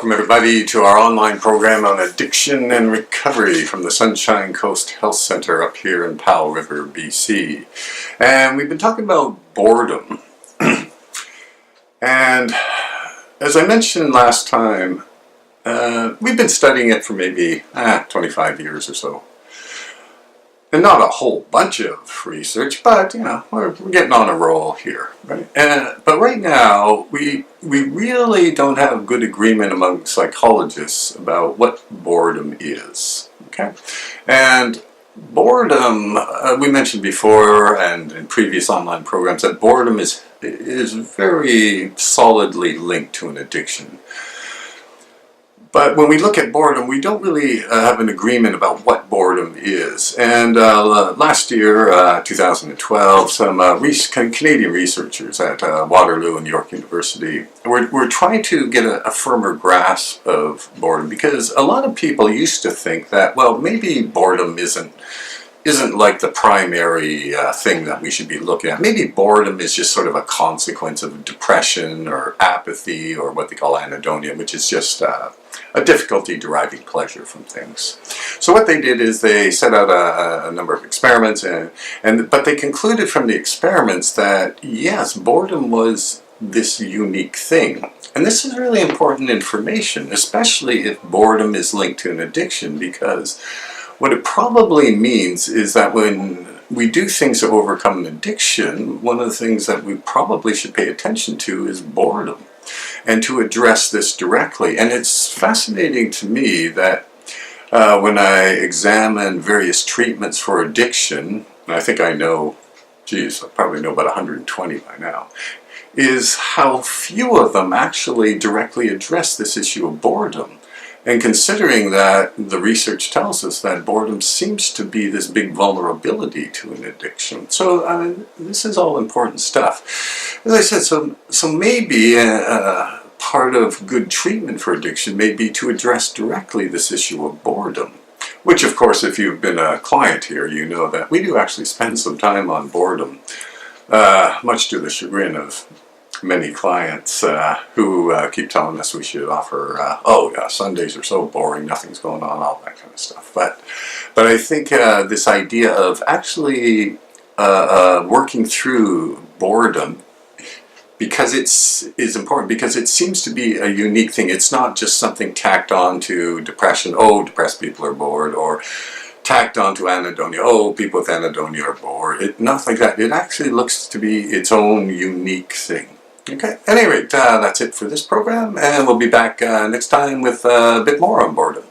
Welcome everybody to our online program on addiction and recovery from the Sunshine Coast Health Center up here in Powell River, BC. And we've been talking about boredom. And as I mentioned last time, we've been studying it for maybe 25 years or so. And not a whole bunch of research, but you know, we're getting on a roll here, right? But right now, we really don't have good agreement among psychologists about what boredom is. Okay, and boredom, we mentioned before and in previous online programs that boredom is very solidly linked to an addiction. But when we look at boredom, we don't really have an agreement about what boredom is. And last year, 2012, some Canadian researchers at Waterloo and York University were trying to get a firmer grasp of boredom, because a lot of people used to think that, well, maybe boredom isn't like the primary thing that we should be looking at. Maybe boredom is just sort of a consequence of depression or apathy, or what they call anhedonia, which is just a difficulty deriving pleasure from things. So what they did is they set out a number of experiments, but they concluded from the experiments that yes, boredom was this unique thing. And this is really important information, especially if boredom is linked to an addiction, because what it probably means is that when we do things to overcome an addiction, one of the things that we probably should pay attention to is boredom, and to address this directly. And it's fascinating to me that when I examine various treatments for addiction, and I think I know, geez, I probably know about 120 by now, is how few of them actually directly address this issue of boredom. And considering that the research tells us that boredom seems to be this big vulnerability to an addiction. So this is all important stuff. As I said, so maybe part of good treatment for addiction may be to address directly this issue of boredom. Which, of course, if you've been a client here, you know that we do actually spend some time on boredom, much to the chagrin of many clients who keep telling us we should offer, oh yeah, Sundays are so boring, nothing's going on, all that kind of stuff. But I think this idea of actually working through boredom, because is important, because it seems to be a unique thing. It's not just something tacked on to depression, oh, depressed people are bored, or tacked onto anhedonia, oh, people with anhedonia are bored. Nothing like that. It actually looks to be its own unique thing. Okay, at any rate, that's it for this program, and we'll be back next time with a bit more on boredom.